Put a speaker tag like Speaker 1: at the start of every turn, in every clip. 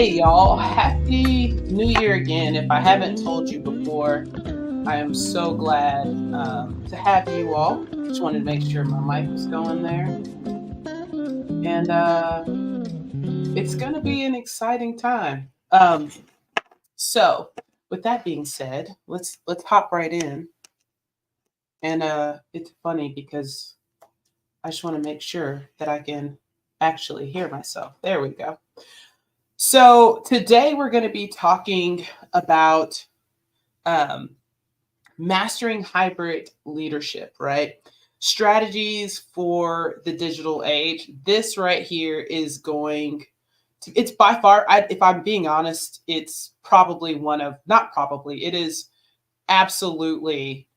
Speaker 1: Hey y'all, happy new year again. If I haven't told you before, I am so glad to have you all. Just wanted to make sure my mic was going there. And it's going to be an exciting time. So with that being said, let's hop right in. And it's funny because I just want to make sure that I can actually hear myself. There we go. So today we're going to be talking about um, mastering hybrid leadership, right? Strategies for the digital age. This right here is going to, it's by far, if I'm being honest, it's probably not probably, it is absolutely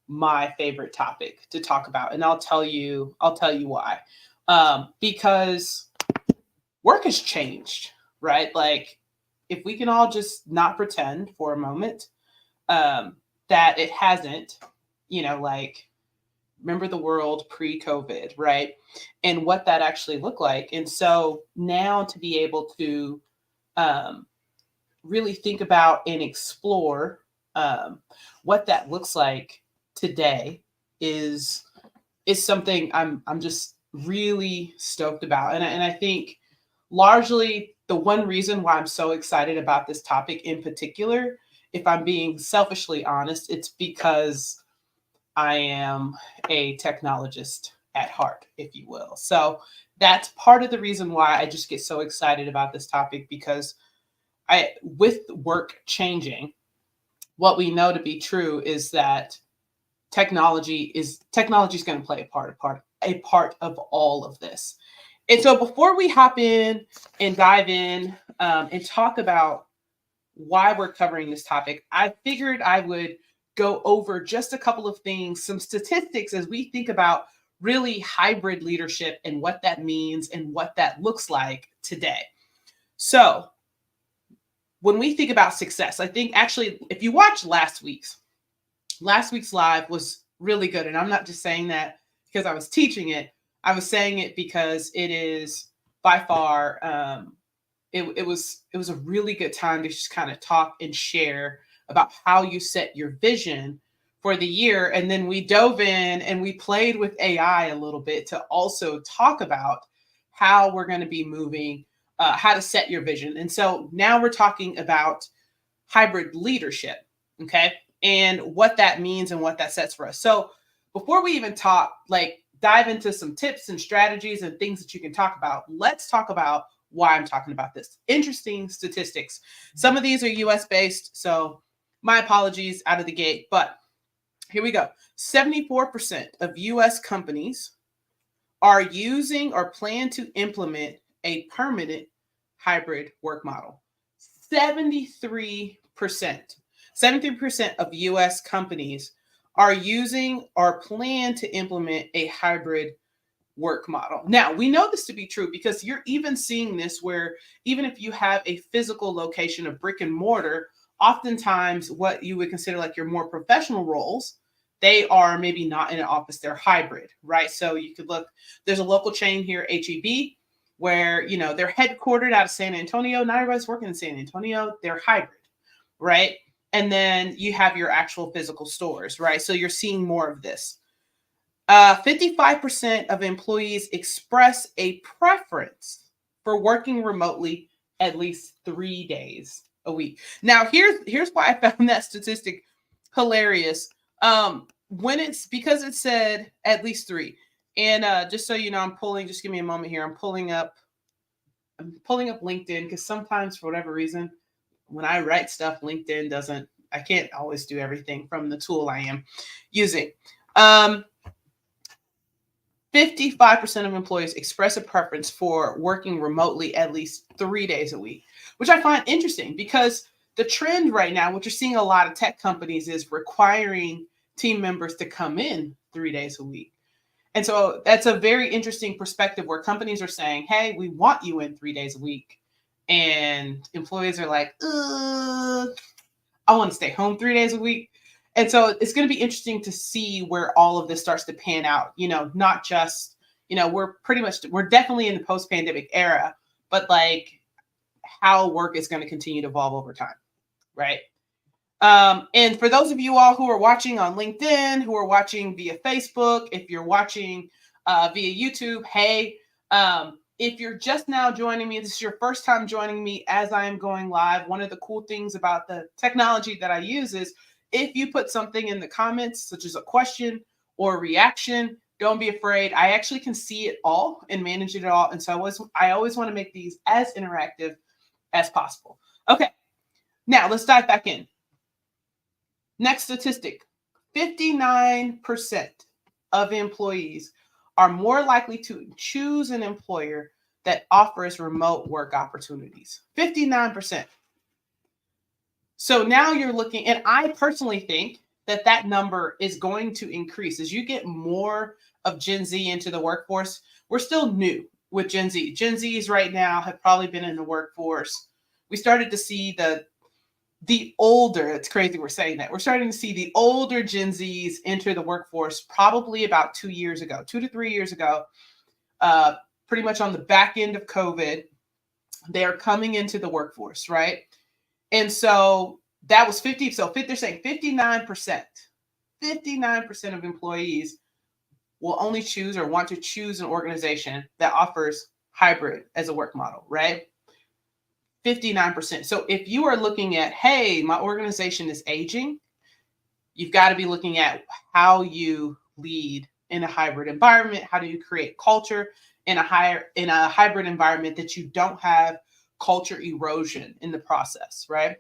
Speaker 1: my favorite topic to talk about. And I'll tell you why. Because work has changed, right? Like, if we can all just not pretend for a moment that it hasn't, like, remember the world pre-COVID, right? And what that actually looked like. And so now to be able to um, really think about and explore what that looks like today is is something I'm just really stoked about. And I think largely the one reason why I'm so excited about this topic in particular, if I'm being selfishly honest, it's because I am a technologist at heart, if you will. So that's part of the reason why I just get so excited about this topic, because with work changing, what we know to be true is that technology is going to play a part of all of this. And so before we hop in and dive in and talk about why we're covering this topic, I figured I would go over just a couple of things, some statistics as we think about really hybrid leadership and what that means and what that looks like today. So when we think about success, I think actually, if you watch last week's live was really good. And I'm not just saying that because I was teaching it. I was saying it because it is by far, it was a really good time to just kind of talk and share about how you set your vision for the year. And then we dove in and we played with AI a little bit to also talk about how we're going to be moving, how to set your vision. And so now we're talking about hybrid leadership. Okay. And what that means and what that sets for us. So before we even dive into some tips and strategies and things that you can talk about, let's talk about why I'm talking about this. Interesting statistics. Some of these are US based, so my apologies out of the gate, but here we go. 74% of US companies are using or plan to implement a permanent hybrid work model. 73%. 73% of US companies are using or plan to implement a hybrid work model. Now, we know this to be true because you're even seeing this where even if you have a physical location of brick and mortar, oftentimes what you would consider like your more professional roles, they are maybe not in an office, they're hybrid, right? So you could look, there's a local chain here, HEB, where, they're headquartered out of San Antonio. Not everybody's working in San Antonio, they're hybrid, right? And then you have your actual physical stores, right? So you're seeing more of this. 55% of employees express a preference for working remotely at least 3 days a week. Now, here's why I found that statistic hilarious. When it's because it said at least 3, and just so you know, just give me a moment here. I'm pulling up LinkedIn because sometimes for whatever reason, when I write stuff, I can't always do everything from the tool I am using. 55% of employees express a preference for working remotely at least 3 days a week, which I find interesting because the trend right now, what you're seeing a lot of tech companies is requiring team members to come in 3 days a week. And so that's a very interesting perspective where companies are saying, hey, we want you in 3 days a week. And employees are like, I want to stay home 3 days a week. And so it's going to be interesting to see where all of this starts to pan out, not just, we're definitely in the post-pandemic era, but like how work is going to continue to evolve over time, right? And for those of you all who are watching on LinkedIn, who are watching via Facebook, if you're watching via YouTube, hey, if you're just now joining me, this is your first time joining me as I am going live. One of the cool things about the technology that I use is if you put something in the comments, such as a question or a reaction, don't be afraid. I actually can see it all and manage it all. And so I always want to make these as interactive as possible. Okay, now let's dive back in. Next statistic, 59% of employees are more likely to choose an employer that offers remote work opportunities. 59%. So now you're looking, and I personally think that that number is going to increase as you get more of Gen Z into the workforce. We're still new with Gen Z. Gen Zs right now have probably been in the workforce. We started to see the older, it's crazy we're saying that. We're starting to see the older Gen Zs enter the workforce probably about 2 years ago, 2 to 3 years ago, pretty much on the back end of COVID. They're coming into the workforce, right? And so that was 50. So they're saying 59%, 59% of employees will only choose or want to choose an organization that offers hybrid as a work model, right? 59%. So if you are looking at, hey, my organization is aging, you've got to be looking at how you lead in a hybrid environment. How do you create culture in a hybrid environment that you don't have culture erosion in the process, right?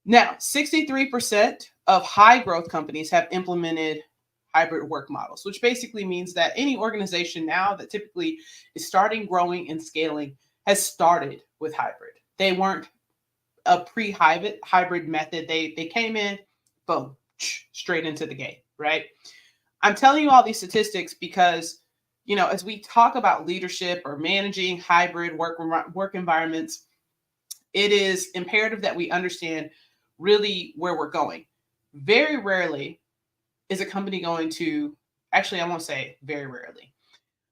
Speaker 1: Now, 63% of high growth companies have implemented hybrid work models, which basically means that any organization now that typically is starting, growing, and scaling has started with hybrid. They weren't a pre-hybrid method. They came in, boom, straight into the game, right? I'm telling you all these statistics because, as we talk about leadership or managing hybrid work environments, it is imperative that we understand really where we're going. Very rarely is a company going to, actually, I won't say very rarely.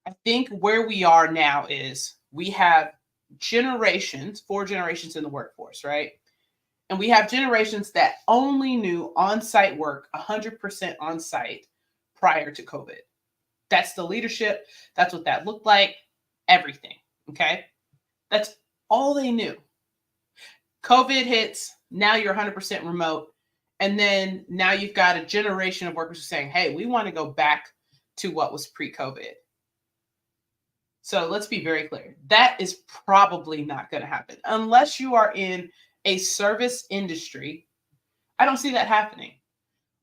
Speaker 1: I think where we are now is we have 4 generations in the workforce, right? And we have generations that only knew on-site work, 100% on-site prior to COVID. That's the leadership. That's what that looked like. Everything, okay? That's all they knew. COVID hits, now you're 100% remote. And then now you've got a generation of workers who are saying, hey, we want to go back to what was pre-COVID. So let's be very clear. That is probably not going to happen unless you are in a service industry. I don't see that happening,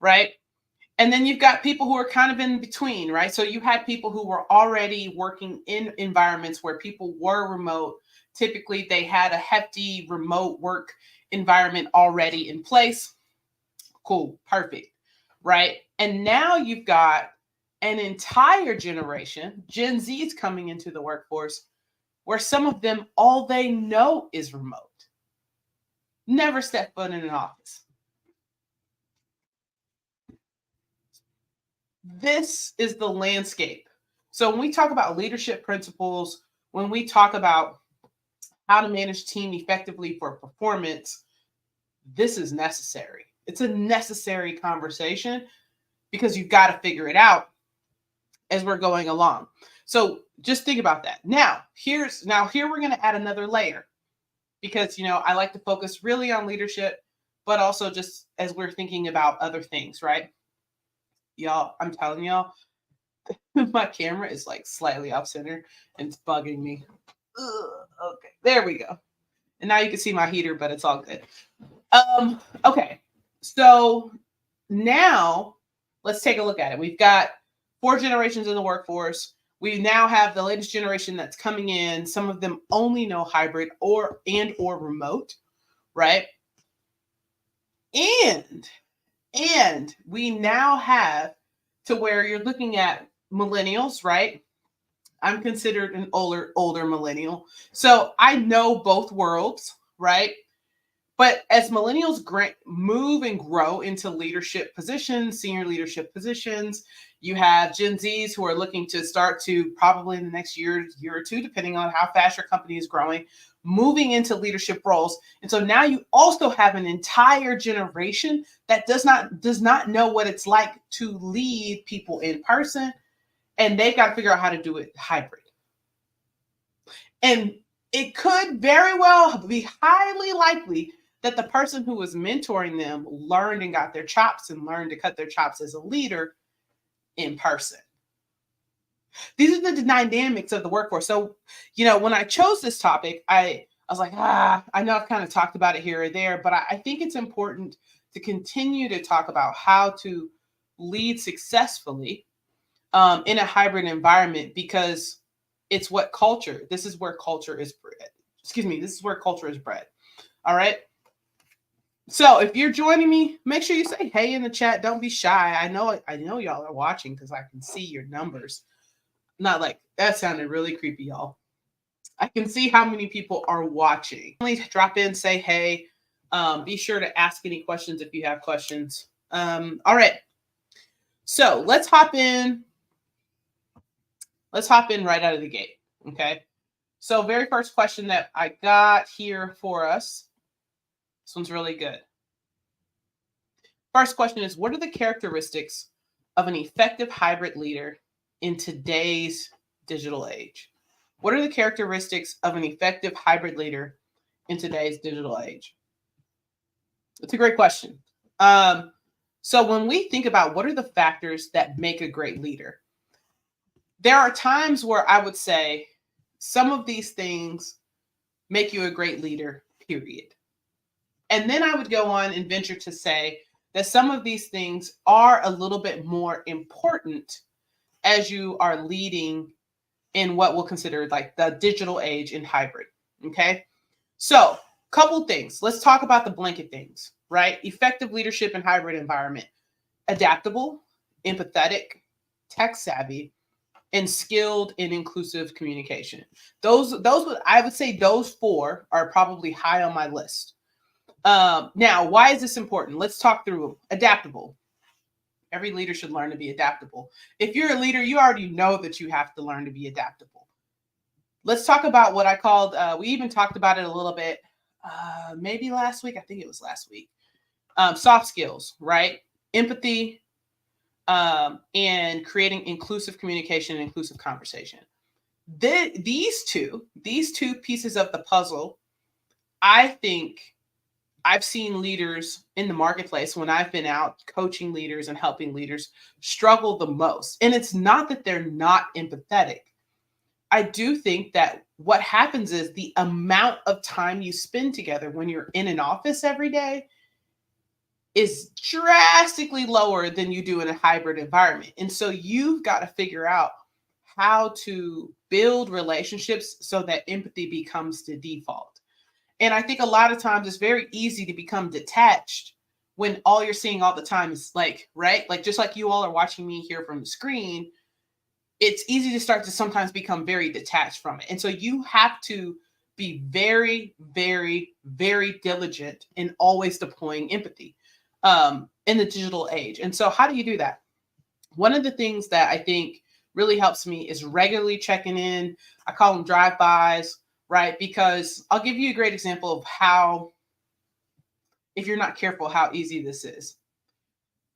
Speaker 1: right? And then you've got people who are kind of in between, right? So you had people who were already working in environments where people were remote. Typically, they had a hefty remote work environment already in place. Cool, perfect, right? And now you've got an entire generation, Gen Z's coming into the workforce, where some of them, all they know is remote. Never step foot in an office. This is the landscape. So when we talk about leadership principles, when we talk about how to manage team effectively for performance, this is necessary. It's a necessary conversation because you've got to figure it out as we're going along. So just think about that. Now here we're going to add another layer because, I like to focus really on leadership, but also just as we're thinking about other things, right? Y'all, I'm telling y'all, my camera is like slightly off center and it's bugging me. Ugh, okay, there we go. And now you can see my heater, but it's all good. Okay, so now let's take a look at it. We've got 4 generations in the workforce. We now have the latest generation that's coming in. Some of them only know hybrid or remote, right? And we now have to where you're looking at millennials, right? I'm considered an older millennial. So I know both worlds, right? But as millennials move and grow into leadership positions, senior leadership positions, you have Gen Zs who are looking to start to probably in the next year or two, depending on how fast your company is growing, moving into leadership roles. And so now you also have an entire generation that does not know what it's like to lead people in person, and they've got to figure out how to do it hybrid. And it could very well be highly likely that the person who was mentoring them learned and got their chops and learned to cut their chops as a leader in person. These are the dynamics of the workforce. So, when I chose this topic, I was like, I know I've kind of talked about it here or there, but I think it's important to continue to talk about how to lead successfully in a hybrid environment, because this is where culture is bred. This is where culture is bred. All right. So if you're joining me, make sure you say hey in the chat. Don't be shy. I know y'all are watching because I can see your numbers. Not like that sounded really creepy, y'all. I can see how many people are watching. Please drop in, say hey. Be sure to ask any questions if you have questions. All right. So let's hop in. Let's hop in right out of the gate. Okay. So very first question that I got here for us. This one's really good. First question is, what are the characteristics of an effective hybrid leader in today's digital age? What are the characteristics of an effective hybrid leader in today's digital age? It's a great question. So when we think about what are the factors that make a great leader, there are times where I would say some of these things make you a great leader, period. And then I would go on and venture to say that some of these things are a little bit more important as you are leading in what we'll consider like the digital age in hybrid. Okay. So couple things. Let's talk about the blanket things, right? Effective leadership in hybrid environment: adaptable, empathetic, tech savvy, and skilled in inclusive communication. I would say those four are probably high on my list. Now, why is this important? Let's talk through them. Adaptable. Every leader should learn to be adaptable. If you're a leader, you already know that you have to learn to be adaptable. Let's talk about what I called, we even talked about it a little bit, maybe last week. I think it was last week. Soft skills, right? Empathy, and creating inclusive communication and inclusive conversation. These two pieces of the puzzle, I think I've seen leaders in the marketplace when I've been out coaching leaders and helping leaders struggle the most. And it's not that they're not empathetic. I do think that what happens is the amount of time you spend together when you're in an office every day is drastically lower than you do in a hybrid environment. And so you've got to figure out how to build relationships so that empathy becomes the default. And I think a lot of times it's very easy to become detached when all you're seeing all the time is like, right? Like just like you all are watching me here from the screen, it's easy to start to sometimes become very detached from it. And so you have to be very, very, very diligent in always deploying empathy in the digital age. And so how do you do that? One of the things that I think really helps me is regularly checking in. I call them drive-bys, right? Because I'll give you a great example of how, if you're not careful, how easy this is.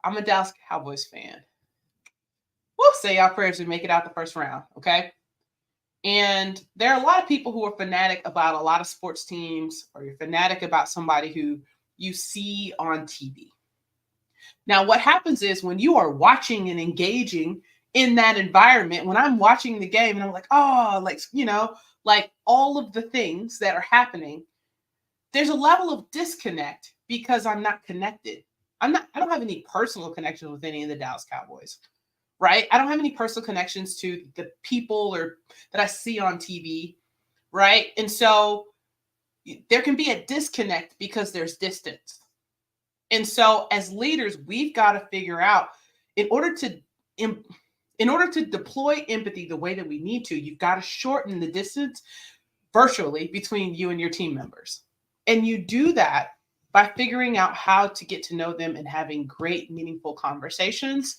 Speaker 1: I'm a Dallas Cowboys fan. We'll say our prayers to make it out the first round, okay? And there are a lot of people who are fanatic about a lot of sports teams, or you're fanatic about somebody who you see on TV. Now, what happens is when you are watching and engaging in that environment, when I'm watching the game and I'm like, oh, like, like all of the things that are happening, there's a level of disconnect because I'm not connected. I don't have any personal connections with any of the Dallas Cowboys, right? I don't have any personal connections to the people or that I see on TV, right? And so there can be a disconnect because there's distance. And so as leaders, we've got to figure out, in order to deploy empathy the way that we need to, you've got to shorten the distance virtually between you and your team members. And you do that by figuring out how to get to know them and having great, meaningful conversations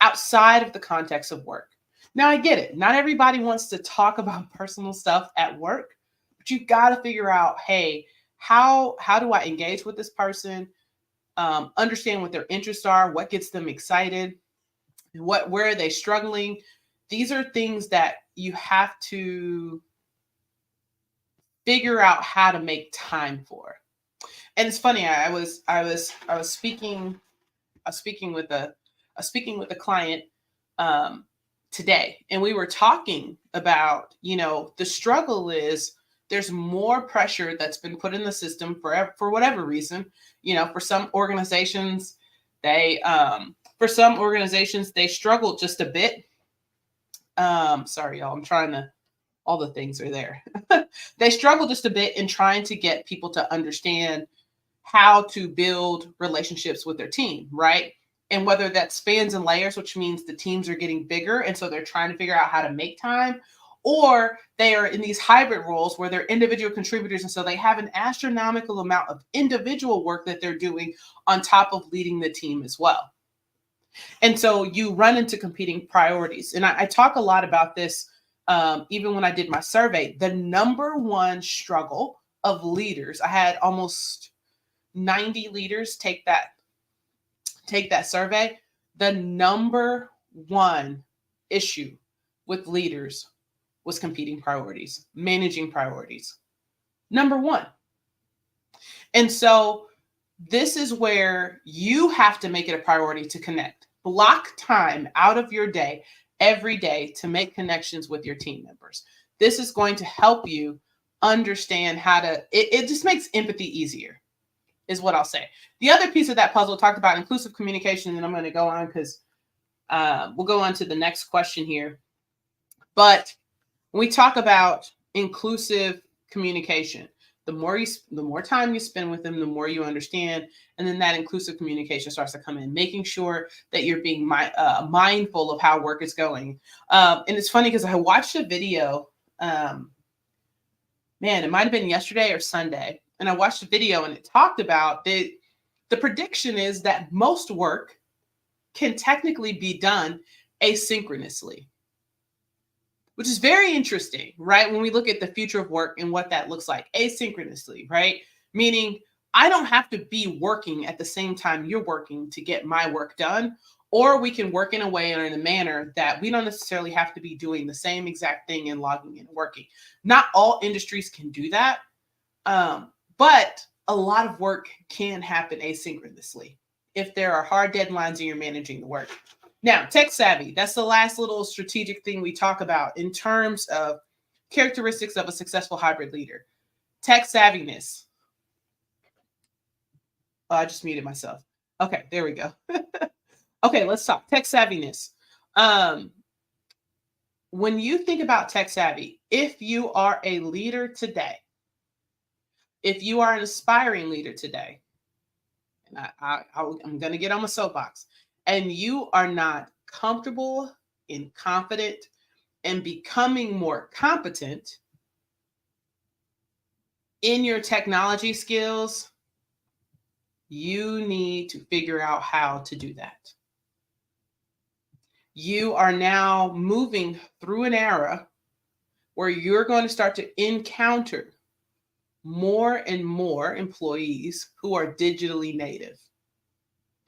Speaker 1: outside of the context of work. Now, I get it. Not everybody wants to talk about personal stuff at work, but But you got to figure out, hey, how do I engage with this person? Understand what their interests are, what gets them excited, where are they struggling. These are things that you have to figure out how to make time for. And it's funny, I was speaking with a client um, today, and we were talking about, the struggle is there's more pressure that's been put in the system for whatever reason. For some organizations, they struggle just a bit. Sorry, y'all. I'm trying to. All the things are there. They struggle just a bit in trying to get people to understand how to build relationships with their team, right? And whether that spans and layers, which means the teams are getting bigger, and so they're trying to figure out how to make time, or they are in these hybrid roles where they're individual contributors, and so they have an astronomical amount of individual work that they're doing on top of leading the team as well. And so you run into competing priorities. And I talk a lot about this, even when I did my survey. The number one struggle of leaders, I had almost 90 leaders take that survey. The number one issue with leaders was competing priorities, managing priorities. Number one. And so this is where you have to make it a priority to connect. Block time out of your day every day to make connections with your team members. This is going to help you understand how to, it just makes empathy easier, is what I'll say. The other piece of that puzzle talked about inclusive communication, and I'm going to go on because we'll go on to the next question here. But when we talk about inclusive communication, the more time you spend with them, the more you understand, and then that inclusive communication starts to come in, making sure that you're being mindful of how work is going. And it's funny because I watched a video. Man, it might have been yesterday or Sunday, and I watched a video and it talked about the prediction is that most work can technically be done asynchronously, which is very interesting, right? When we look at the future of work and what that looks like, asynchronously, right? Meaning I don't have to be working at the same time you're working to get my work done, or we can work in a way or in a manner that we don't necessarily have to be doing the same exact thing and logging in and working. Not all industries can do that, but a lot of work can happen asynchronously if there are hard deadlines and you're managing the work. Now, tech savvy, that's the last little strategic thing we talk about in terms of characteristics of a successful hybrid leader. Tech savviness. Oh, I just muted myself. Okay, there we go. Okay, let's talk tech savviness. When you think about tech savvy, if you are a leader today, if you are an aspiring leader today, and I'm going to get on my soapbox, and you are not comfortable and confident and becoming more competent in your technology skills, you need to figure out how to do that. You are now moving through an era where you're going to start to encounter more and more employees who are digitally native.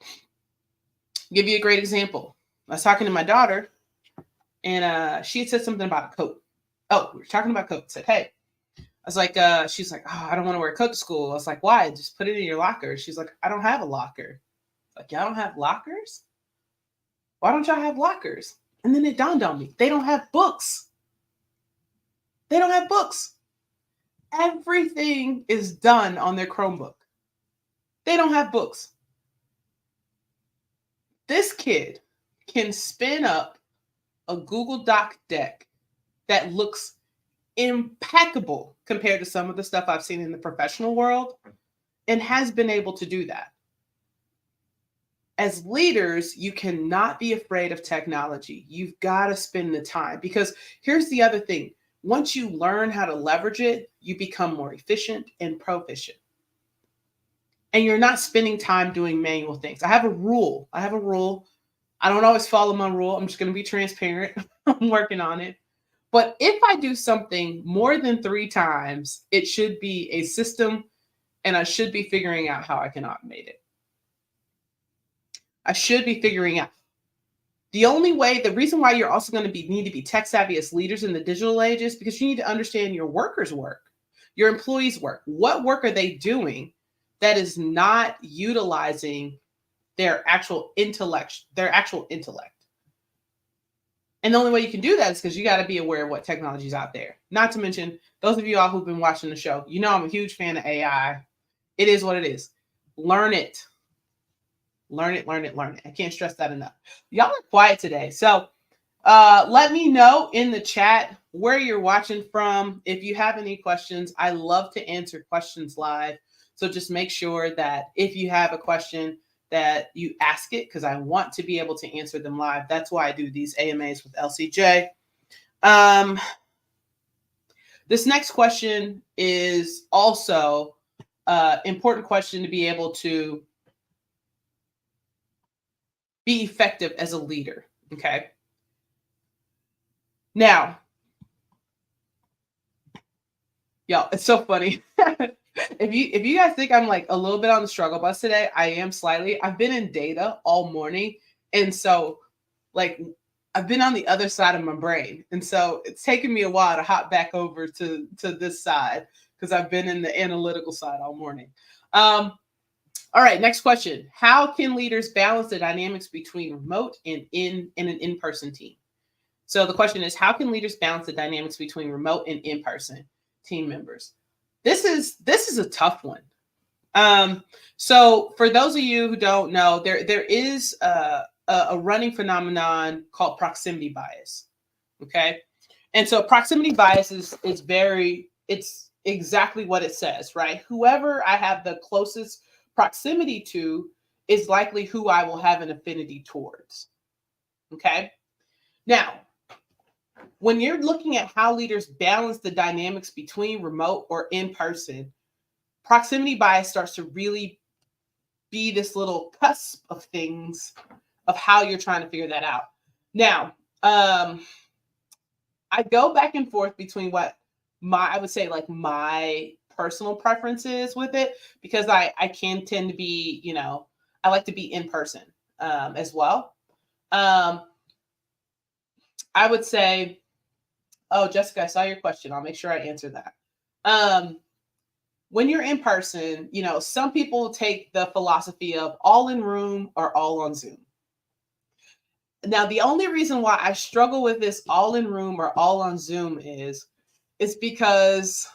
Speaker 1: I'll give you a great example. I was talking to my daughter, and she had said something about a coat. Oh, we were talking about coat. I said, hey. I was like, she's like, oh, I don't want to wear a coat to school. I was like, why? Just put it in your locker. She's like, I don't have a locker. Like, y'all don't have lockers? Why don't y'all have lockers? And then it dawned on me, they don't have books. They don't have books. Everything is done on their Chromebook. They don't have books. This kid can spin up a Google Doc deck that looks impeccable compared to some of the stuff I've seen in the professional world, and has been able to do that. As leaders, you cannot be afraid of technology. You've got to spend the time, because here's the other thing. Once you learn how to leverage it, you become more efficient and proficient. And you're not spending time doing manual things. I have a rule. I don't always follow my rule. I'm just going to be transparent. I'm working on it. But if I do something more than 3 times, it should be a system and I should be figuring out how I can automate it. I should be figuring out. The only way, the reason why you're also going to need to be tech savvy as leaders in the digital age is because you need to understand your workers' work, your employees' work. What work are they doing that is not utilizing their actual intellect, And the only way you can do that is because you got to be aware of what technology is out there. Not to mention, those of you all who've been watching the show, you know I'm a huge fan of AI. It is what it is. Learn it. Learn it, learn it, learn it. I can't stress that enough. Y'all are quiet today. So let me know in the chat where you're watching from. If you have any questions, I love to answer questions live. So just make sure that if you have a question that you ask it, because I want to be able to answer them live. That's why I do these AMAs with LCJ. This next question is also important question to be able to be effective as a leader. Okay. Now, y'all, it's so funny. If you guys think I'm like a little bit on the struggle bus today, I am slightly. I've been in data all morning, and so like I've been on the other side of my brain, and so it's taken me a while to hop back over to this side because I've been in the analytical side all morning. All right, next question. How can leaders balance the dynamics between remote and an in-person team? So the question is, how can leaders balance the dynamics between remote and in-person team members? This is a tough one. So for those of you who don't know, there is a running phenomenon called proximity bias. Okay, and so proximity bias is it's exactly what it says, right? Whoever I have the closest proximity to is likely who I will have an affinity towards. Okay, now when you're looking at how leaders balance the dynamics between remote or in person, proximity bias starts to really be this little cusp of things of how you're trying to figure that out. Now, I go back and forth between what I would say like my personal preferences with it, because I can tend to be, I like to be in person as well. I would say, oh, Jessica, I saw your question. I'll make sure I answer that. When you're in person, some people take the philosophy of all in room or all on Zoom. Now, the only reason why I struggle with this all in room or all on Zoom is because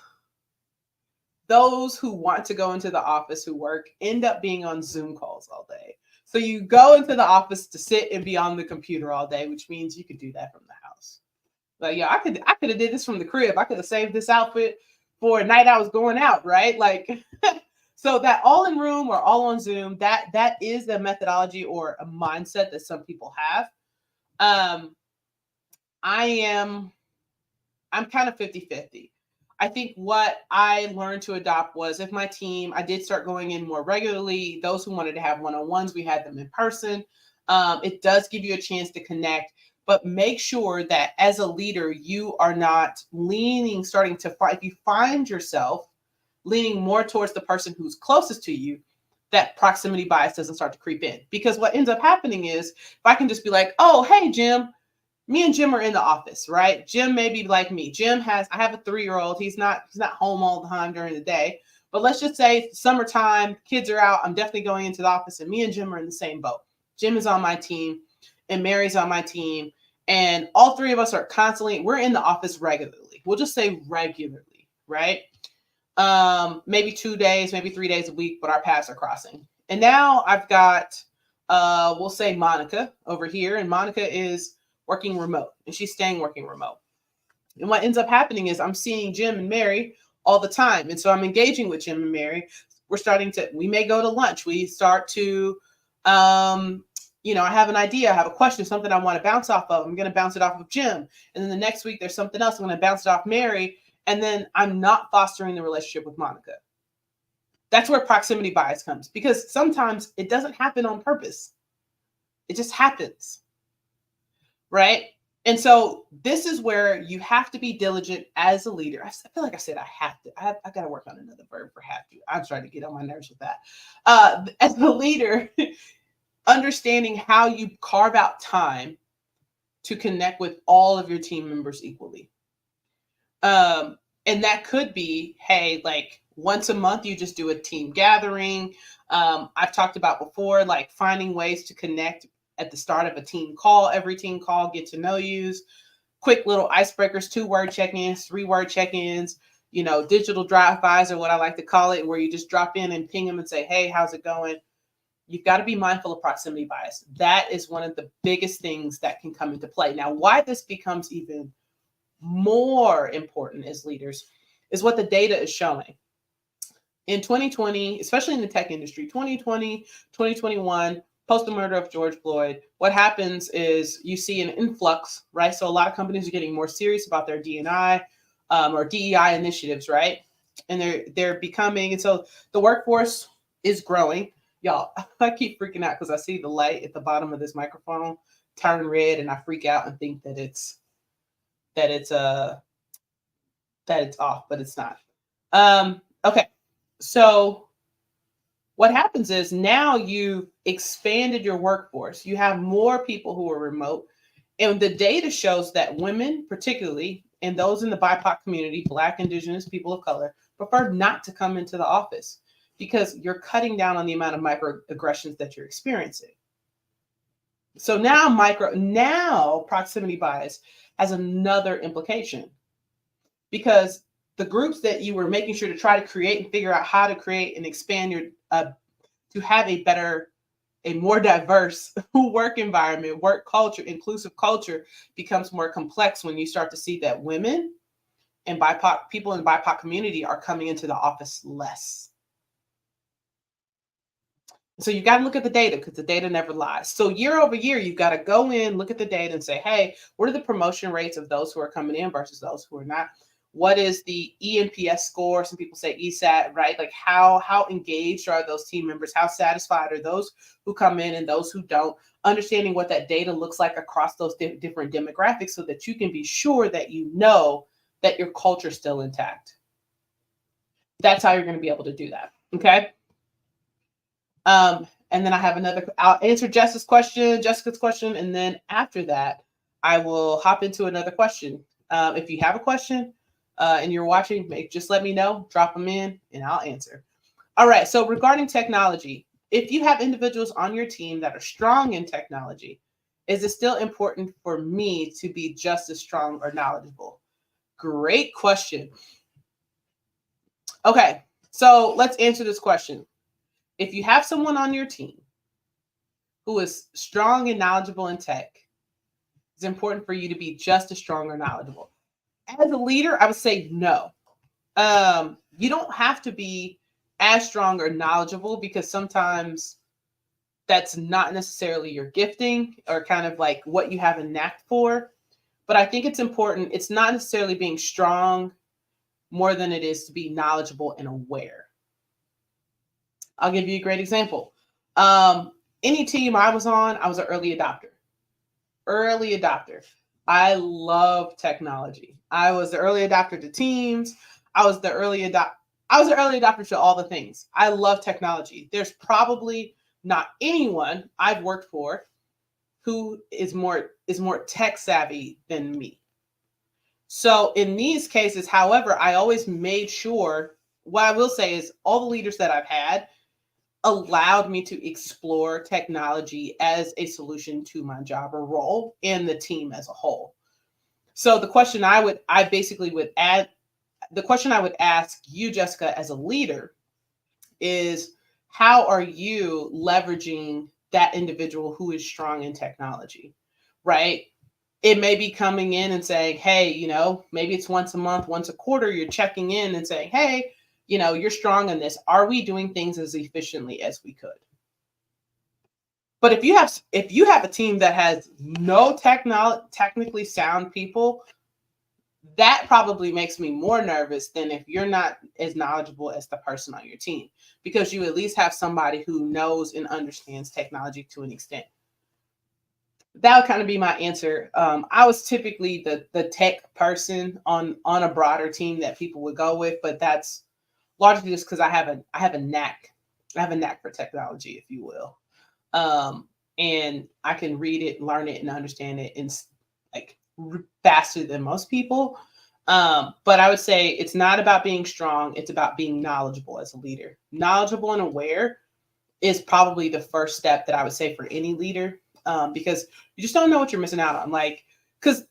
Speaker 1: those who want to go into the office who work end up being on Zoom calls all day. So you go into the office to sit and be on the computer all day, which means you could do that from the house. Like, yeah, I could have did this from the crib. I could have saved this outfit for a night I was going out, right? Like, so that all in room or all on Zoom, that is the methodology or a mindset that some people have. I'm kind of 50-50. I think what I learned to adopt was if my team, I did start going in more regularly. Those who wanted to have one-on-ones, we had them in person. It does give you a chance to connect, but make sure that as a leader, you are not if you find yourself leaning more towards the person who's closest to you, that proximity bias doesn't start to creep in. Because what ends up happening is if I can just be like, oh, hey, Jim, me and Jim are in the office, right? Jim may be like me. I have a 3-year-old. He's not home all the time during the day. But let's just say it's summertime, kids are out. I'm definitely going into the office, and me and Jim are in the same boat. Jim is on my team, and Mary's on my team, and all 3 of us are we're in the office regularly. We'll just say regularly, right? Maybe 2 days, maybe 3 days a week, but our paths are crossing. And now I've got, we'll say Monica over here, and Monica is working remote, and she's staying working remote. And what ends up happening is I'm seeing Jim and Mary all the time. And so I'm engaging with Jim and Mary. We may go to lunch. We start to, I have an idea, I have a question, something I want to bounce off of. I'm going to bounce it off of Jim. And then the next week there's something else. I'm going to bounce it off Mary. And then I'm not fostering the relationship with Monica. That's where proximity bias comes, because sometimes it doesn't happen on purpose. It just happens. Right? And so this is where you have to be diligent as a leader. I feel like I said I have to. I got to work on another verb for have to. I'm trying to get on my nerves with that. As a leader, understanding how you carve out time to connect with all of your team members equally. Um, and that could be, hey, like once a month, you just do a team gathering. I've talked about before, like finding ways to connect at the start of a team call, every team call, get to know yous, quick little icebreakers, 2-word check-ins, 3-word check-ins, digital drive-bys, or what I like to call it, where you just drop in and ping them and say, hey, how's it going? You've got to be mindful of proximity bias. That is one of the biggest things that can come into play. Now, why this becomes even more important as leaders is what the data is showing. In 2020, especially in the tech industry, 2020, 2021, post the murder of George Floyd, what happens is you see an influx, right? So a lot of companies are getting more serious about their D&I or DEI initiatives, right? And they're becoming, and so the workforce is growing. Y'all, I keep freaking out because I see the light at the bottom of this microphone turn red, and I freak out and think that that it's that it's off, but it's not. Okay, so what happens is now you've expanded your workforce. You have more people who are remote, and the data shows that women, particularly, and those in the BIPOC community, Black, Indigenous, people of color, prefer not to come into the office because you're cutting down on the amount of microaggressions that you're experiencing. So now proximity bias has another implication because the groups that you were making sure to try to create and figure out how to create and expand your to have a more diverse work environment, work culture, inclusive culture becomes more complex when you start to see that women and BIPOC people in the BIPOC community are coming into the office less. So you got to look at the data because the data never lies. So year over year, you've got to go in, look at the data and say, hey, what are the promotion rates of those who are coming in versus those who are not? What is the ENPS score? Some people say ESAT, right? Like how engaged are those team members? How satisfied are those who come in and those who don't? Understanding what that data looks like across those different demographics so that you can be sure that you know that your culture is still intact. That's how you're going to be able to do that. Okay. And then I have I'll answer Jessica's question, and then after that, I will hop into another question. If you have a question and you're watching, just let me know, drop them in, and I'll answer. All right, so regarding technology, if you have individuals on your team that are strong in technology, is it still important for me to be just as strong or knowledgeable? Great question. Okay, so let's answer this question. If you have someone on your team who is strong and knowledgeable in tech, it's important for you to be just as strong or knowledgeable. As a leader, I would say no. You don't have to be as strong or knowledgeable because sometimes that's not necessarily your gifting or kind of like what you have a knack for. But I think it's important. It's not necessarily being strong more than it is to be knowledgeable and aware. I'll give you a great example. Any team I was on, I was an early adopter. Early adopter. I love technology. I was the early adopter to Teams. I was the early adopter to all the things. I love technology. There's probably not anyone I've worked for who is more tech savvy than me. So in these cases, however, I always made sure, what I will say is all the leaders that I've had allowed me to explore technology as a solution to my job or role and the team as a whole. So the question I would ask you, Jessica, as a leader is how are you leveraging that individual who is strong in technology, right? It may be coming in and saying, hey, maybe it's once a month, once a quarter, you're checking in and saying, hey, you're strong in this. Are we doing things as efficiently as we could? But if you have a team that has no technically sound people, that probably makes me more nervous than if you're not as knowledgeable as the person on your team, because you at least have somebody who knows and understands technology to an extent. That would kind of be my answer. I was typically the tech person on a broader team that people would go with, but that's largely just because I have a knack for technology, if you will, and I can read it, learn it, and understand it in like faster than most people. But I would say it's not about being strong; it's about being knowledgeable as a leader. Knowledgeable and aware is probably the first step that I would say for any leader, because you just don't know what you're missing out on. Like, because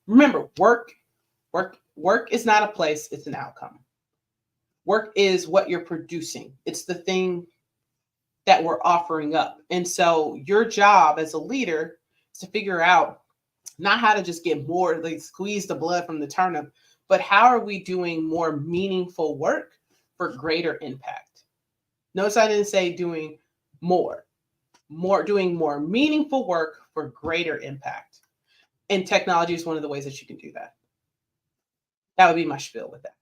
Speaker 1: remember, work is not a place; it's an outcome. Work is what you're producing. It's the thing that we're offering up, and so your job as a leader is to figure out not how to just get more, like squeeze the blood from the turnip, but how are we doing more meaningful work for greater impact. Notice I didn't say doing more doing more meaningful work for greater impact. And technology is one of the ways that you can do that. That would be my spiel with that.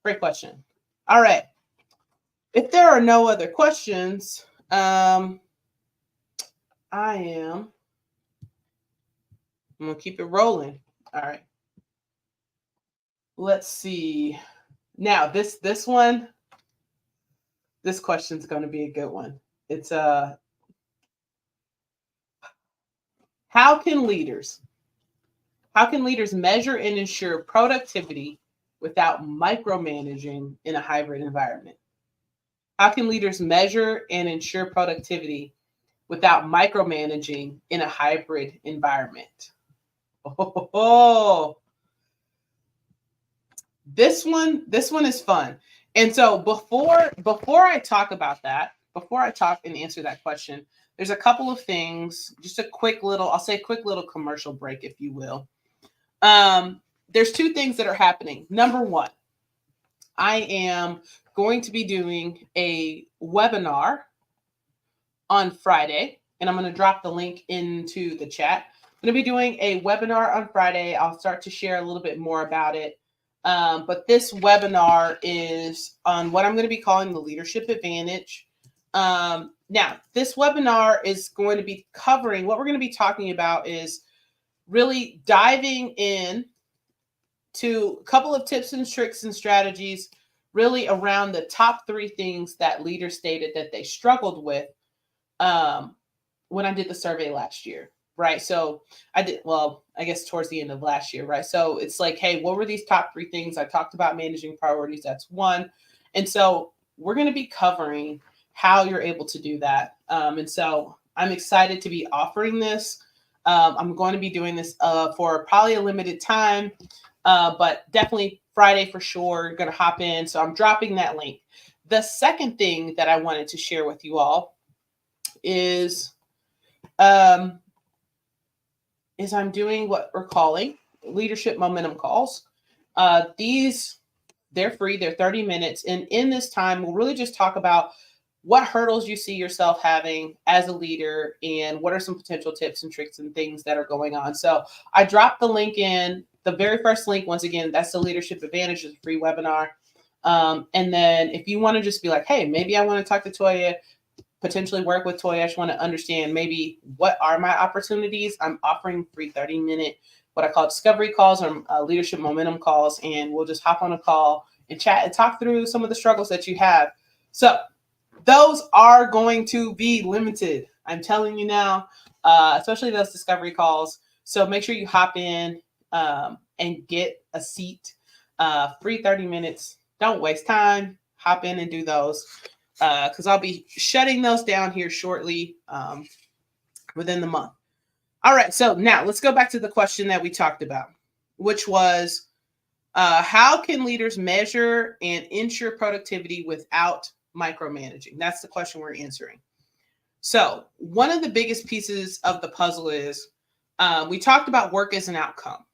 Speaker 1: Great question. All right. If there are no other questions, I'm gonna keep it rolling. All right. Let's see. Now this question's gonna be a good one. It's how can leaders how can leaders measure and ensure productivity without micromanaging in a hybrid environment? How can leaders measure and ensure productivity without micromanaging in a hybrid environment? Oh, this one is fun. And so before I talk about that, before I talk and answer that question, there's a couple of things, just a quick little, I'll say quick little commercial break, if you will. There's two things that are happening. Number one, I am going to be doing a webinar on Friday, and I'm going to drop the link into the chat. I'm going to be doing a webinar on Friday. I'll start to share a little bit more about it. But this webinar is on what I'm going to be calling the leadership advantage. Now, this webinar is going to be covering, what we're going to be talking about is really diving in to a couple of tips and tricks and strategies really around the top 3 things that leaders stated that they struggled with when I did the survey last year, right? So I did, well, I guess towards the end of last year, right? So it's like, hey, what were these top 3 things? I talked about managing priorities. That's one. And so we're going to be covering how you're able to do that. And so I'm excited to be offering this. I'm going to be doing this for probably a limited time, but definitely Friday for sure. Going to hop in. So I'm dropping that link. The second thing that I wanted to share with you all is I'm doing what we're calling leadership momentum calls. They're free, they're 30 minutes. And in this time, we'll really just talk about what hurdles you see yourself having as a leader and what are some potential tips and tricks and things that are going on. So I dropped the link in, the very first link, once again, that's the Leadership Advantage, it's a free webinar. And then if you want to just be like, hey, maybe I want to talk to Toya, potentially work with Toya, I just want to understand maybe what are my opportunities. I'm offering free 30-minute, what I call discovery calls or leadership momentum calls. And we'll just hop on a call and chat and talk through some of the struggles that you have. So those are going to be limited. I'm telling you now, especially those discovery calls. So make sure you hop in and get a seat. Free 30 minutes. Don't waste time. Hop in and do those because I'll be shutting those down here shortly within the month. All right. So now let's go back to the question that we talked about, which was how can leaders measure and ensure productivity without micromanaging? That's the question we're answering. So one of the biggest pieces of the puzzle is we talked about work as an outcome,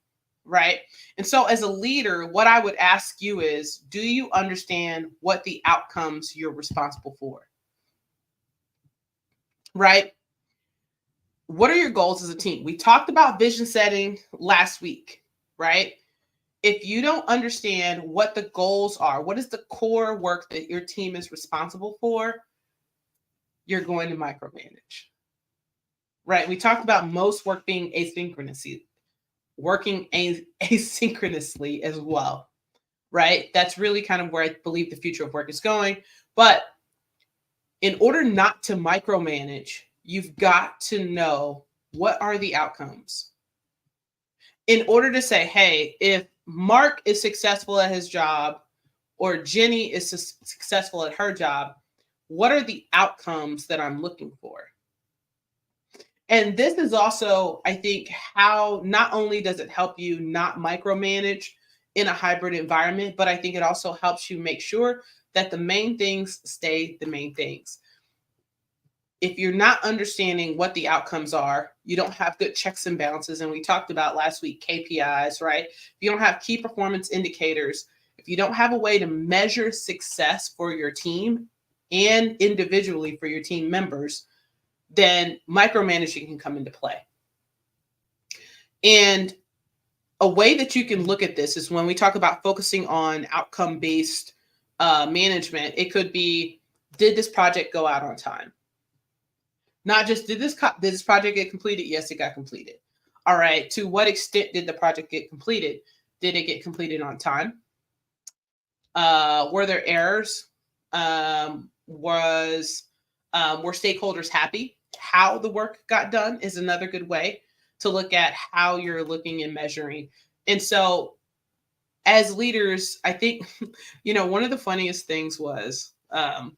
Speaker 1: right? And so as a leader, what I would ask you is, do you understand what the outcomes you're responsible for? Right? What are your goals as a team? We talked about vision setting last week, right? If you don't understand what the goals are, what is the core work that your team is responsible for, you're going to micromanage. right? We talked about most work being working asynchronously as well, right? That's really kind of where I believe the future of work is going. But in order not to micromanage, you've got to know what are the outcomes. In order to say, hey, if Mark is successful at his job or Jenny is successful at her job, what are the outcomes that I'm looking for? And this is also, I think, how not only does it help you not micromanage in a hybrid environment, but I think it also helps you make sure that the main things stay the main things. If you're not understanding what the outcomes are, you don't have good checks and balances. And we talked about last week KPIs, right? If you don't have key performance indicators, if you don't have a way to measure success for your team and individually for your team members, then micromanaging can come into play. And a way that you can look at this is when we talk about focusing on outcome-based management, it could be, did this project go out on time? Not just did this project get completed? Yes, it got completed. All right. To what extent did the project get completed? Did it get completed on time? Were there errors? Were stakeholders happy? How the work got done is another good way to look at how you're looking and measuring. And so, as leaders, I think, one of the funniest things was, I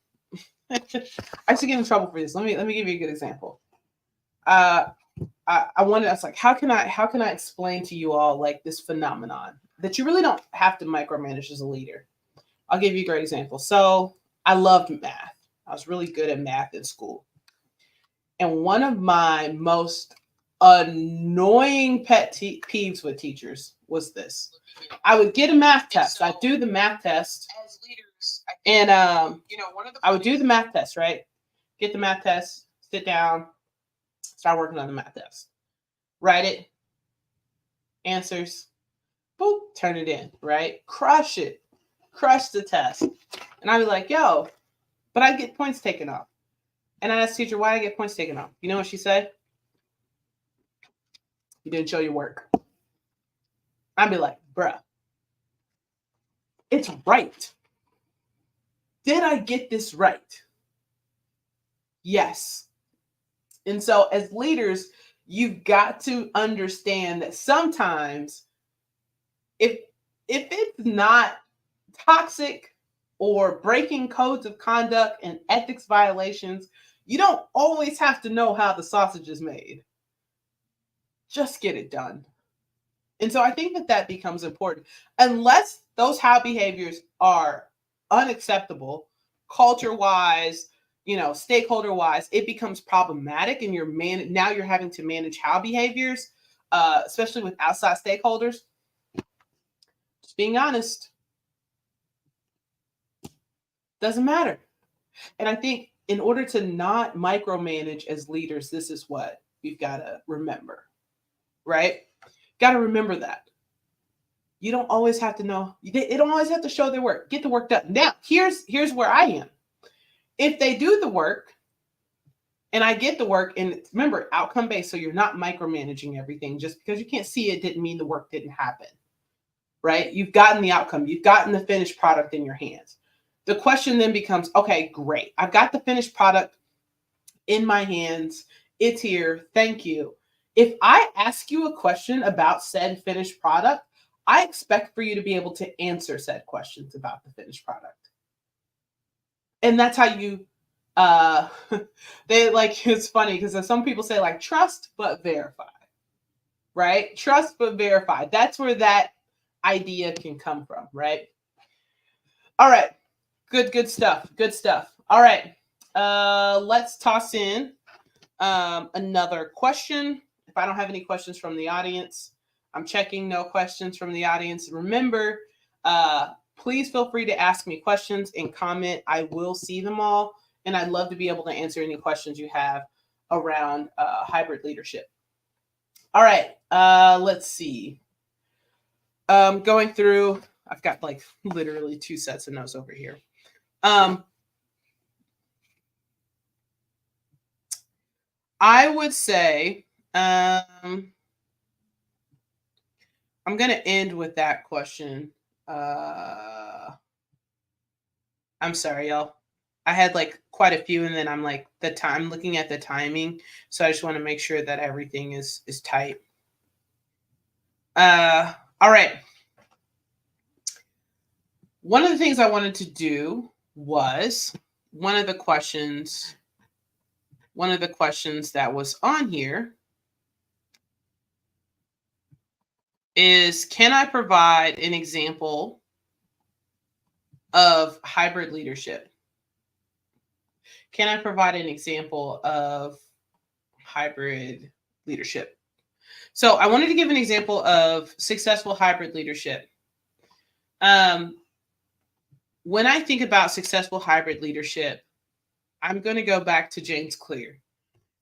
Speaker 1: used to get in trouble for this. Let me give you a good example. I was like, how can I explain to you all like this phenomenon that you really don't have to micromanage as a leader? I'll give you a great example. So I loved math. I was really good at math in school. And one of my most annoying pet peeves with teachers was this. I would get a math test. I'd do the math test. As leaders, and I would do the math test, right? Get the math test, sit down, start working on the math test. Write it, answers, boop, turn it in, right? Crush it. Crush the test. And I'd be like, yo, but I get points taken off. And I asked the teacher, why did I get points taken off? You know what she said? You didn't show your work. I'd be like, bruh, it's right. Did I get this right? Yes. And so as leaders, you've got to understand that sometimes if it's not toxic or breaking codes of conduct and ethics violations, you don't always have to know how the sausage is made. Just get it done. And so I think that becomes important. Unless those how behaviors are unacceptable, culture-wise, stakeholder-wise, it becomes problematic, and now you're having to manage how behaviors, especially with outside stakeholders. Just being honest, doesn't matter. And I think in order to not micromanage as leaders, this is what we've got to remember, right? Got to remember that. You don't always have to know. They don't always have to show their work. Get the work done. Now, here's where I am. If they do the work and I get the work, and remember, outcome-based, so you're not micromanaging everything. Just because you can't see it didn't mean the work didn't happen, right? You've gotten the outcome. You've gotten the finished product in your hands. The question then becomes, okay, great. I've got the finished product in my hands. It's here. Thank you. If I ask you a question about said finished product, I expect for you to be able to answer said questions about the finished product. And that's how you, it's funny because some people say like trust but verify, right? Trust but verify. That's where that idea can come from, right? All right. Good stuff. Good stuff. All right. Let's toss in another question. If I don't have any questions from the audience, I'm checking no questions from the audience. Remember, please feel free to ask me questions and comment. I will see them all, and I'd love to be able to answer any questions you have around hybrid leadership. All right, let's see. Going through, I've got like literally 2 sets of notes over here. I would say, I'm going to end with that question. I'm sorry, y'all. I had like quite a few, and then I'm like looking at the timing, so I just want to make sure that everything is tight. All right. One of the things I wanted to do was one of the questions that was on here is, can I provide an example of hybrid leadership? Can I provide an example of hybrid leadership? So I wanted to give an example of successful hybrid leadership. When I think about successful hybrid leadership, I'm going to go back to James Clear.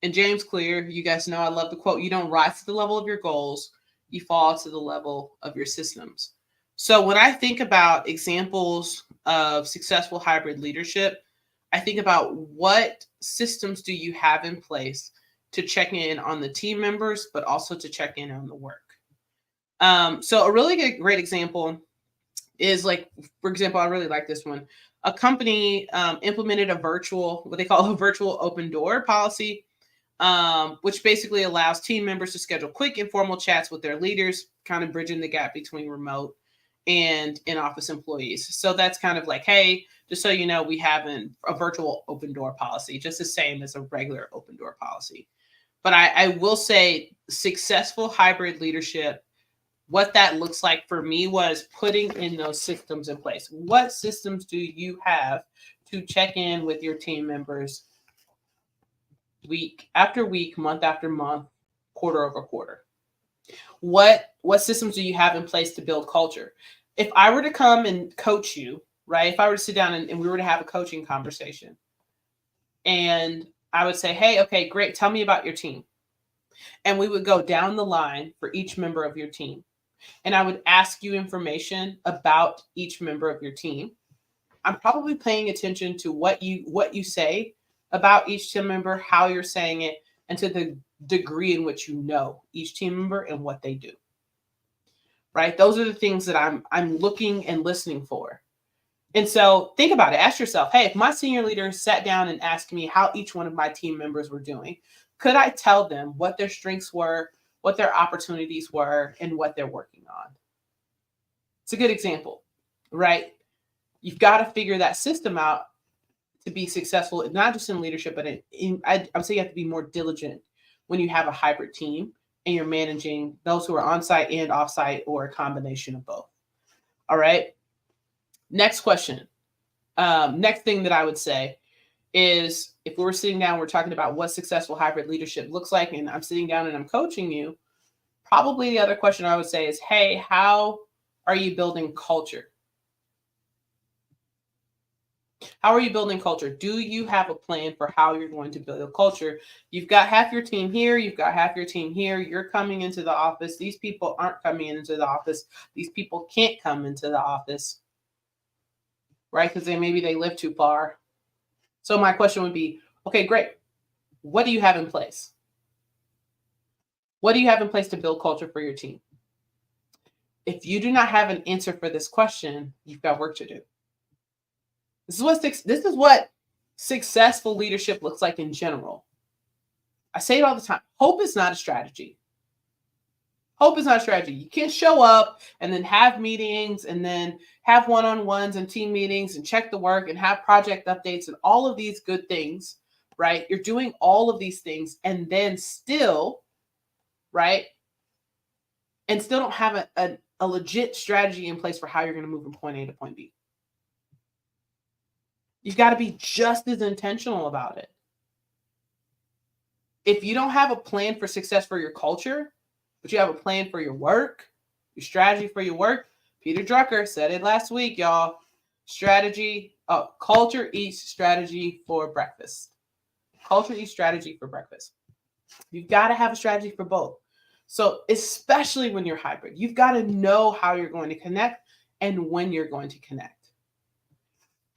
Speaker 1: And James Clear, you guys know I love the quote, you don't rise to the level of your goals, you fall to the level of your systems. So when I think about examples of successful hybrid leadership, I think about what systems do you have in place to check in on the team members, but also to check in on the work. So a really great example is, like, for example, I really like this one. A company implemented what they call a virtual open door policy, which basically allows team members to schedule quick informal chats with their leaders, kind of bridging the gap between remote and in-office employees. So that's kind of like, hey, just so you know, we have a virtual open door policy, just the same as a regular open door policy. But I will say successful hybrid leadership, what that looks like for me was putting in those systems in place. What systems do you have to check in with your team members week after week, month after month, quarter over quarter? What systems do you have in place to build culture? If I were to come and coach you, right? If I were to sit down and we were to have a coaching conversation, and I would say, hey, okay, great, tell me about your team. And we would go down the line for each member of your team. And I would ask you information about each member of your team. I'm probably paying attention to what you say about each team member, how you're saying it, and to the degree in which you know each team member and what they do. Right? Those are the things that I'm looking and listening for. And so think about it. Ask yourself, hey, if my senior leader sat down and asked me how each one of my team members were doing, could I tell them what their strengths were, what their opportunities were, and what they're working on? It's a good example, right? You've got to figure that system out to be successful, not just in leadership, but I would say you have to be more diligent when you have a hybrid team and you're managing those who are on-site and off-site, or a combination of both. All right. Next question. Next thing that I would say is, if we were sitting down, we're talking about what successful hybrid leadership looks like, and I'm sitting down and I'm coaching you, probably the other question I would say is, hey, how are you building culture? How are you building culture? Do you have a plan for how you're going to build a culture? You've got half your team here. You've got half your team here. You're coming into the office. These people aren't coming into the office. These people can't come into the office, right? Because maybe they live too far. So my question would be, okay, great. What do you have in place? What do you have in place to build culture for your team? If you do not have an answer for this question, you've got work to do. This is what successful leadership looks like in general. I say it all the time. Hope is not a strategy. Hope is not a strategy. You can't show up and then have meetings and then have one-on-ones and team meetings and check the work and have project updates and all of these good things, right? You're doing all of these things and then still, right? And still don't have a legit strategy in place for how you're going to move from point A to point B. You've got to be just as intentional about it. If you don't have a plan for success for your culture, but you have a plan for your work, your strategy for your work, Peter Drucker said it last week, y'all. Culture eats strategy for breakfast. Culture eats strategy for breakfast. You've got to have a strategy for both. So especially when you're hybrid, you've got to know how you're going to connect and when you're going to connect.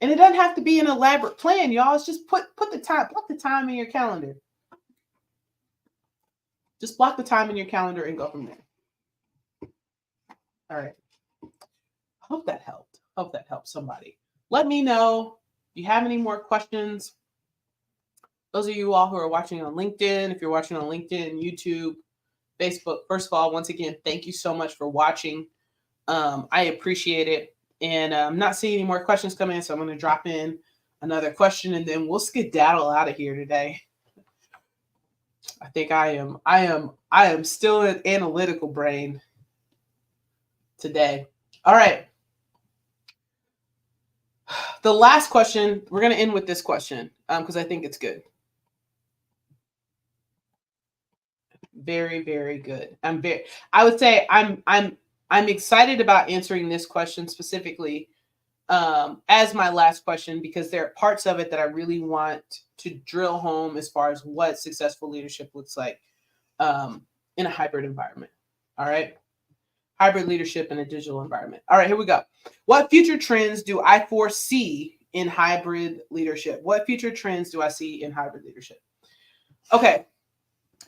Speaker 1: And it doesn't have to be an elaborate plan, y'all. It's just put the time in your calendar. Just block the time in your calendar and go from there. All right. Hope that helped. Hope that helped somebody. Let me know if you have any more questions. Those of you all who are watching on LinkedIn, if you're watching on LinkedIn, YouTube, Facebook, first of all, once again, thank you so much for watching. I appreciate it. And I'm not seeing any more questions come in, so I'm going to drop in another question and then we'll skedaddle out of here today. I think I am still an analytical brain today. All right. The last question, we're going to end with this question because I think it's good. Very, very good. I would say I'm excited about answering this question specifically as my last question because there are parts of it that I really want to drill home as far as what successful leadership looks like in a hybrid environment. All right. Hybrid leadership in a digital environment. All right, here we go. What future trends do I foresee in hybrid leadership? What future trends do I see in hybrid leadership? Okay.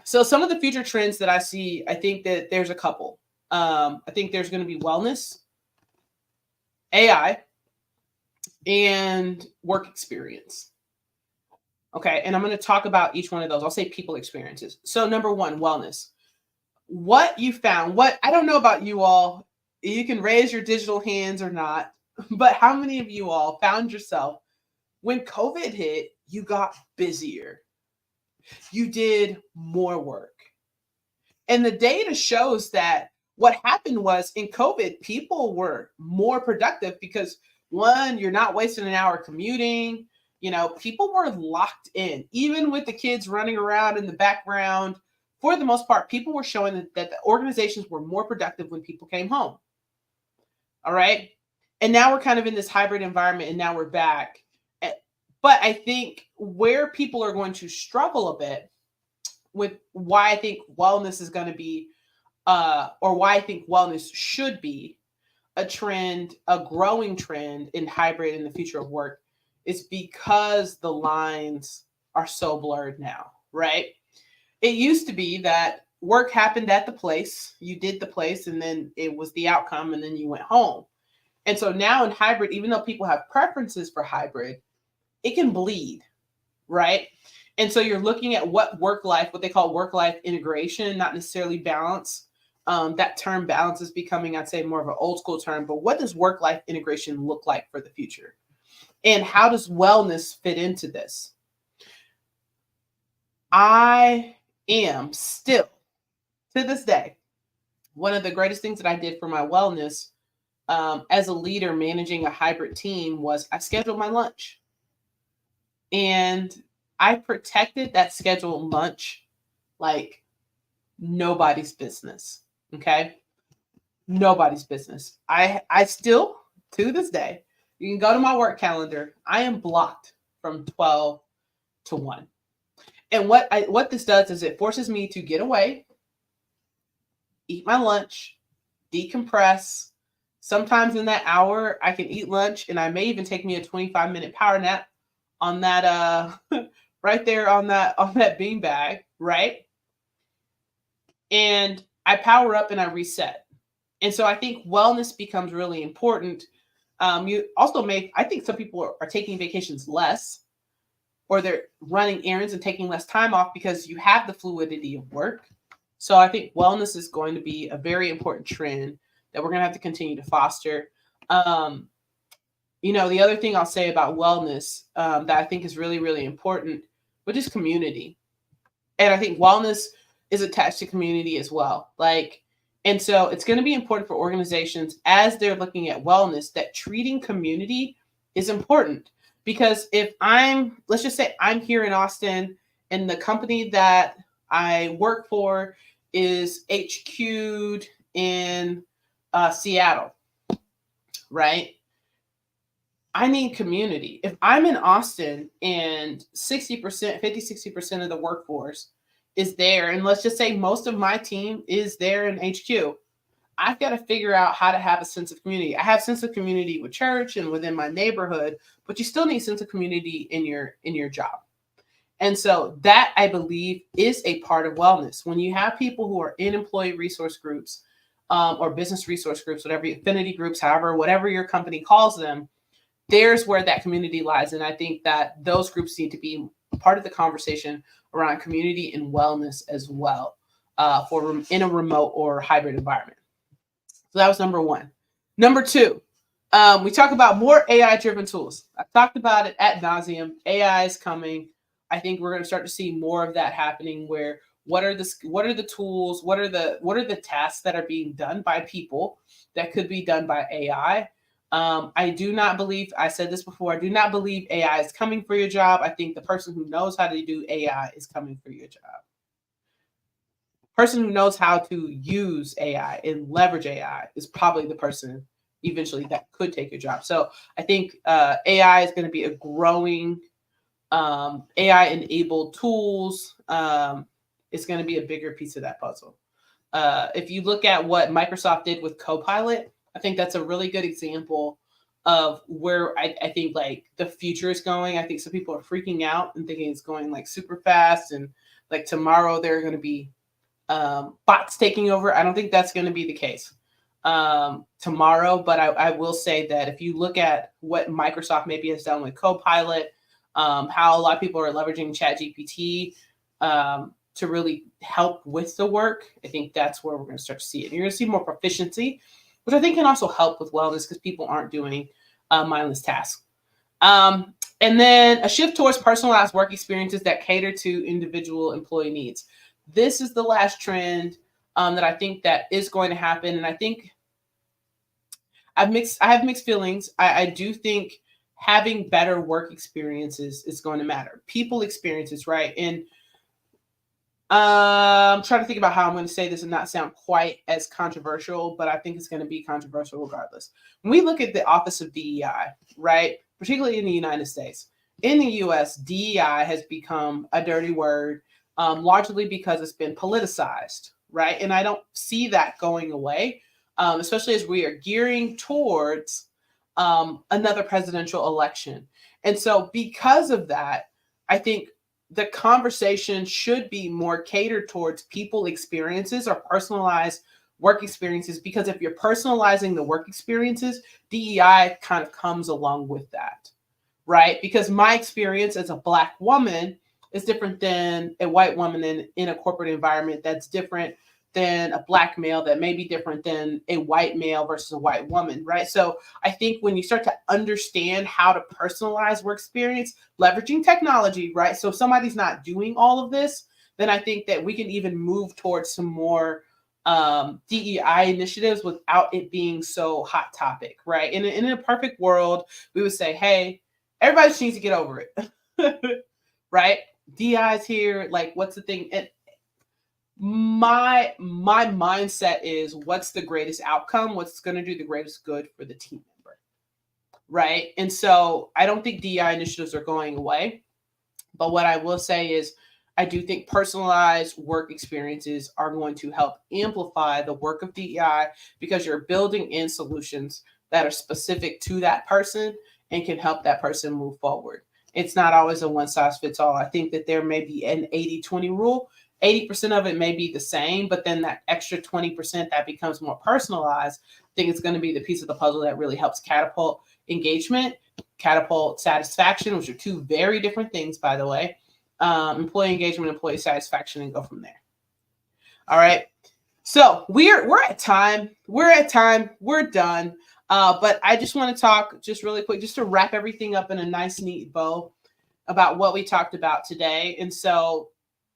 Speaker 1: So some of the future trends that I see, I think that there's a couple. I think there's going to be wellness, AI, and work experience. Okay, and I'm going to talk about each one of those. I'll say people experiences. So number one, wellness. What you found, what I don't know about you all, you can raise your digital hands or not, but how many of you all found yourself when COVID hit, you got busier? You did more work. And the data shows that what happened was in COVID, people were more productive because one, you're not wasting an hour commuting. You know, people were locked in, even with the kids running around in the background. For the most part, people were showing that the organizations were more productive when people came home. All right. And now we're kind of in this hybrid environment and now we're back. But I think where people are going to struggle a bit with why I think wellness is going to be, or why I think wellness should be a trend, a growing trend in hybrid in the future of work, is because the lines are so blurred now, right? It used to be that work happened at the place, you did the place, and then it was the outcome, and then you went home. And so now in hybrid, even though people have preferences for hybrid, it can bleed, right? And so you're looking at what they call work-life integration, not necessarily balance. That term balance is becoming, I'd say, more of an old school term, but what does work-life integration look like for the future? And how does wellness fit into this? I am still, to this day, one of the greatest things that I did for my wellness as a leader managing a hybrid team was I scheduled my lunch. And I protected that scheduled lunch like nobody's business. Okay. Nobody's business. I still, to this day, you can go to my work calendar. I am blocked from 12 to 1. And what this does is it forces me to get away, eat my lunch, decompress. Sometimes in that hour, I can eat lunch and I may even take me a 25-minute power nap on that right there on that beanbag, right? And I power up and I reset. And so I think wellness becomes really important. You also I think some people are taking vacations less, or they're running errands and taking less time off because you have the fluidity of work. So I think wellness is going to be a very important trend that we're going to have to continue to foster. The other thing I'll say about wellness that I think is really, really important, which is community. And I think wellness is attached to community as well. And so it's going to be important for organizations as they're looking at wellness that treating community is important. Because let's just say I'm here in Austin and the company that I work for is HQ'd in Seattle, right? I need community. If I'm in Austin and 60% of the workforce is there, and let's just say most of my team is there in HQ, I've got to figure out how to have a sense of community. I have sense of community with church and within my neighborhood, but you still need sense of community in your job. And so that, I believe, is a part of wellness. When you have people who are in employee resource groups, or business resource groups, whatever, affinity groups, however, whatever your company calls them, there's where that community lies. And I think that those groups need to be part of the conversation around community and wellness as well, for in a remote or hybrid environment. So that was number one. Number two, we talk about more AI driven tools. I talked about it at nauseum. AI is coming. I think we're going to start to see more of that happening. Where what are the tools? What are the tasks that are being done by people that could be done by AI? I do not believe, I said this before, I do not believe AI is coming for your job. I think the person who knows how to do AI is coming for your job. Person who knows how to use AI and leverage AI is probably the person eventually that could take your job. So I think AI is going to be a growing, AI enabled tools. It's going to be a bigger piece of that puzzle. If you look at what Microsoft did with Copilot, I think that's a really good example of where I think like the future is going. I think some people are freaking out and thinking it's going like super fast, and like tomorrow there are going to be bots taking over. I don't think that's going to be the case tomorrow, but I will say that if you look at what Microsoft maybe has done with Copilot, how a lot of people are leveraging ChatGPT to really help with the work, I think that's where we're going to start to see it. You're going to see more proficiency, which I think can also help with wellness because people aren't doing mindless tasks. And then a shift towards personalized work experiences that cater to individual employee needs. This is the last trend that I think that is going to happen, and I think I have mixed feelings. I do think having better work experiences is going to matter. People experiences, right? And I'm trying to think about how I'm going to say this and not sound quite as controversial, but I think it's going to be controversial regardless. When we look at the Office of DEI, right, particularly in the United States, in the US, DEI has become a dirty word, largely because it's been politicized, right? And I don't see that going away, especially as we are gearing towards another presidential election. And so, because of that, I think the conversation should be more catered towards people experiences or personalized work experiences, because if you're personalizing the work experiences, DEI kind of comes along with that, right? Because my experience as a Black woman is different than a white woman in a corporate environment, that's different than a Black male, that may be different than a white male versus a white woman, right? So I think when you start to understand how to personalize work experience, leveraging technology, right? So if somebody's not doing all of this, then I think that we can even move towards some more DEI initiatives without it being so hot topic, right? In a perfect world, we would say, hey, everybody just needs to get over it, right? DEI is here. Like, what's the thing? And my mindset is, what's the greatest outcome? What's going to do the greatest good for the team member, right? And so I don't think DEI initiatives are going away, but what I will say is I do think personalized work experiences are going to help amplify the work of DEI, because you're building in solutions that are specific to that person and can help that person move forward. It's not always a one size fits all. I think that there may be an 80-20 rule. 80% of it may be the same, but then that extra 20% that becomes more personalized, I think it's going to be the piece of the puzzle that really helps catapult engagement, catapult satisfaction, which are two very different things, by the way. Employee engagement, employee satisfaction, and go from there. All right. So we're at time. We're done. But I just want to talk just really quick, just to wrap everything up in a nice, neat bow about what we talked about today. And so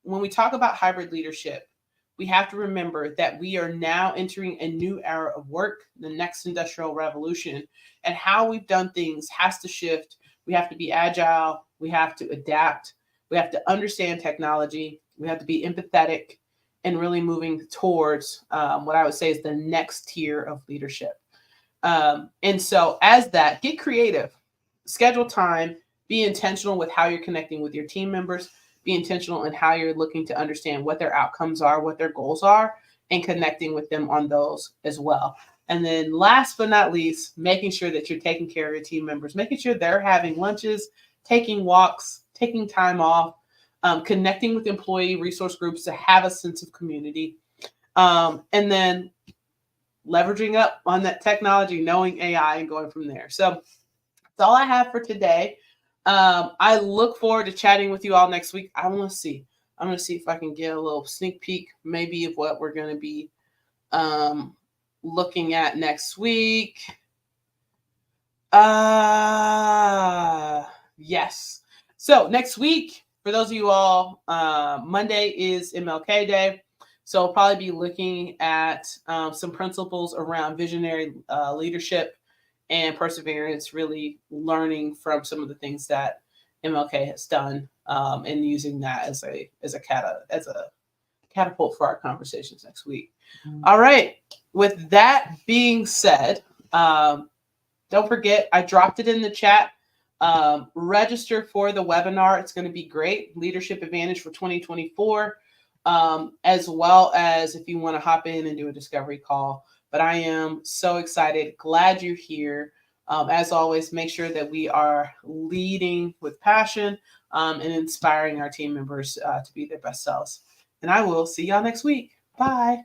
Speaker 1: when we talk about hybrid leadership, we have to remember that we are now entering a new era of work, the next industrial revolution, and how we've done things has to shift. We have to be agile. We have to adapt. We have to understand technology. We have to be empathetic and really moving towards what I would say is the next tier of leadership. And so as that, get creative, schedule time, be intentional with how you're connecting with your team members, be intentional in how you're looking to understand what their outcomes are, what their goals are, and connecting with them on those as well. And then last but not least, making sure that you're taking care of your team members, making sure they're having lunches, taking walks, taking time off, connecting with employee resource groups to have a sense of community, and then leveraging up on that technology, knowing AI, and going from there. So that's all I have for today. I look forward to chatting with you all next week. I want to see. I'm going to see if I can get a little sneak peek, maybe, of what we're going to be looking at next week. Yes. So next week, for those of you all, Monday is MLK Day. So I'll probably be looking at some principles around visionary leadership and perseverance, really learning from some of the things that MLK has done, and using that as a catapult for our conversations next week. All right. With that being said, don't forget, I dropped it in the chat. Register for the webinar. It's going to be great. Leadership Advantage for 2024, as well as if you want to hop in and do a discovery call. But I am so excited. Glad you're here. As always, make sure that we are leading with passion, and inspiring our team members to be their best selves. And I will see y'all next week. Bye.